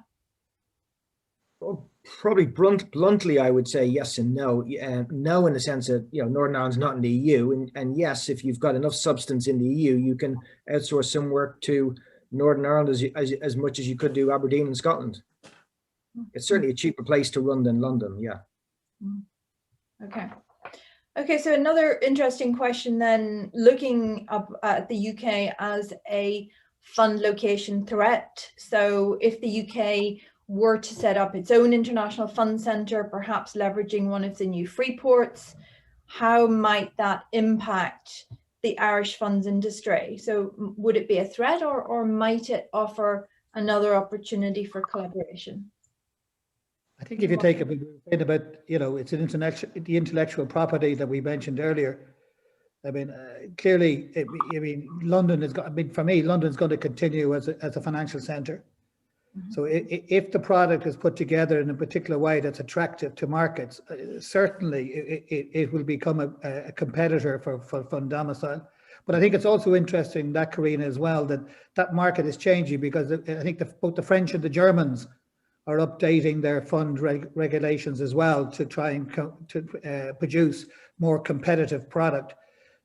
Well, probably bluntly, I would say yes and no. No, in the sense that Northern Ireland's not in the EU, and yes, if you've got enough substance in the EU, you can outsource some work to Northern Ireland as much as you could do Aberdeen and Scotland. It's certainly a cheaper place to run than London. Yeah. Okay. So another interesting question then, looking up at the UK as a fund location threat. So if the UK were to set up its own international fund centre, perhaps leveraging one of the new free ports, how might that impact the Irish funds industry? So would it be a threat, or might it offer another opportunity for collaboration? I think if you take it about, it's the intellectual property that we mentioned earlier. I mean, clearly, London is, for me, London's going to continue as a financial centre. So if the product is put together in a particular way that's attractive to markets, certainly it will become a competitor for fund domicile. But I think it's also interesting, that, Karina, as well, that market is changing, because I think both the French and the Germans are updating their fund regulations as well to try and produce more competitive product.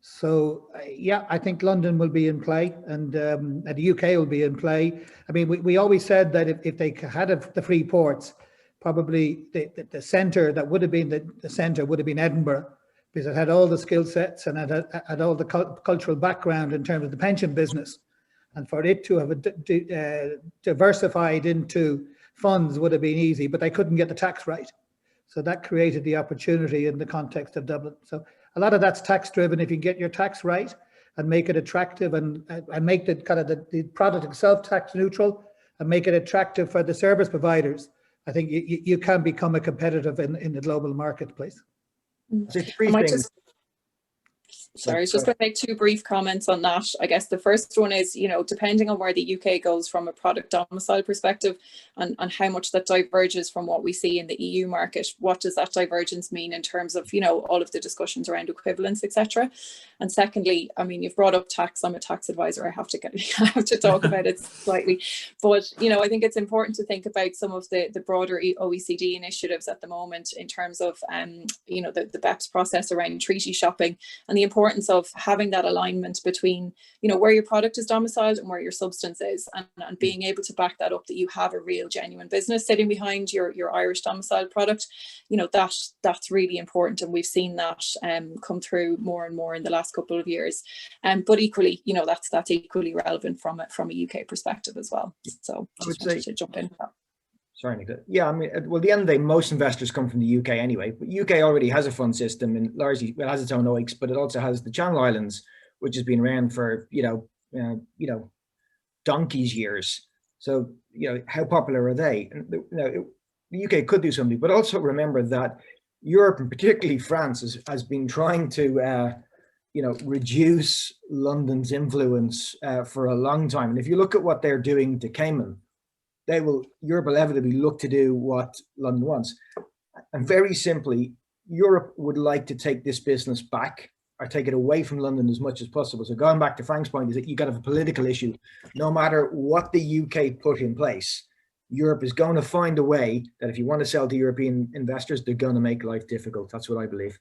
So yeah, I think London will be in play, and the UK will be in play. I mean, we always said that if they had the free ports, probably the centre that would have been the centre would have been Edinburgh, because it had all the skill sets and it had all the cultural background in terms of the pension business. And for it to have diversified into funds would have been easy, but they couldn't get the tax right. So that created the opportunity in the context of Dublin. So a lot of that's tax driven. If you get your tax right and make it attractive, and make the kind of the product itself tax neutral, and make it attractive for the service providers, I think you can become a competitive in the global marketplace. So three things. Sorry, I was just going to make two brief comments on that. I guess the first one is, depending on where the UK goes from a product domicile perspective, and how much that diverges from what we see in the EU market, what does that divergence mean in terms of, all of the discussions around equivalence, etc. And secondly, I mean, you've brought up tax. I'm a tax advisor. I have to talk about it slightly. But, I think it's important to think about some of the broader OECD initiatives at the moment in terms of, the BEPS process around treaty shopping, and the importance of having that alignment between, where your product is domiciled and where your substance is, and being able to back that up, that you have a real genuine business sitting behind your Irish domiciled product. That's really important, and we've seen that come through more and more in the last couple of years. But equally, that's equally relevant from a UK perspective as well. So I would say to jump in. Sorry, Nicola. Yeah, I mean, well, at the end of the day, most investors come from the UK anyway. But UK already has a fund system, and largely it has its own OICs, but it also has the Channel Islands, which has been around for donkey's years. So how popular are they? And the UK could do something, but also remember that Europe, and particularly France, has been trying to reduce London's influence for a long time. And if you look at what they're doing to Cayman, Europe will inevitably look to do what London wants. And very simply, Europe would like to take this business back, or take it away from London as much as possible. So going back to Frank's point, is that you got to have a political issue. No matter what the UK put in place, Europe is going to find a way that if you want to sell to European investors, they're going to make life difficult. That's what I believe.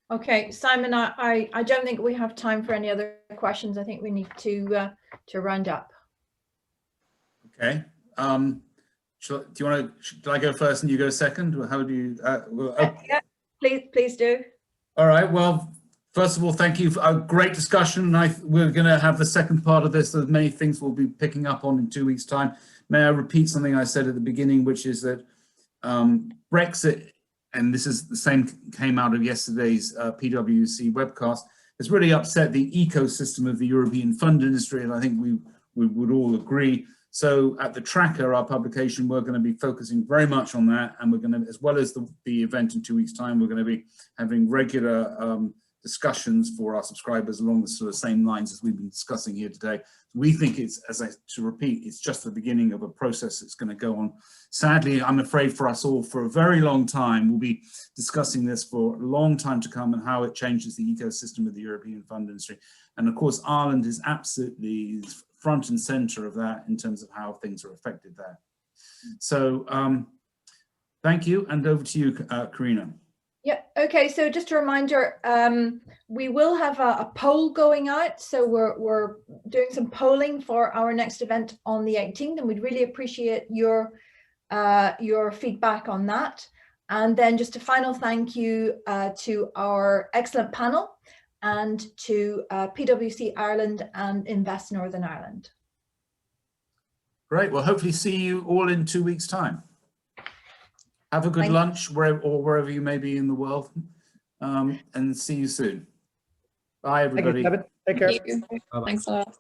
Okay, Simon, I don't think we have time for any other questions. I think we need to round up. Okay. Do you want to? Should I go first and you go second? Or how do you? Yeah, please do. All right. Well, first of all, thank you for a great discussion. We're going to have the second part of this. There's many things we'll be picking up on in 2 weeks' time. May I repeat something I said at the beginning, which is that Brexit, and this is the same came out of yesterday's PwC webcast, has really upset the ecosystem of the European fund industry, and I think we would all agree. So at the Tracker, our publication, we're going to be focusing very much on that, and we're going to, as well as the event in 2 weeks' time, we're going to be having regular discussions for our subscribers along the sort of same lines as we've been discussing here today. We think it's, to repeat, it's just the beginning of a process that's going to go on. Sadly, I'm afraid for us all, for a very long time, we'll be discussing this for a long time to come, and how it changes the ecosystem of the European fund industry. And of course, Ireland is absolutely front and center of that in terms of how things are affected there. So thank you, and over to you, Karina. Yeah, okay, so just a reminder, we will have a poll going out. So we're doing some polling for our next event on the 18th, and we'd really appreciate your feedback on that. And then just a final thank you to our excellent panel, and to PwC Ireland and Invest Northern Ireland. Great, well, hopefully see you all in 2 weeks' time. Have a good Thank- lunch wherever you may be in the world, and see you soon. Bye, Thank you, everybody. Kevin. Take care. Thank you. Bye-bye. Thanks a lot.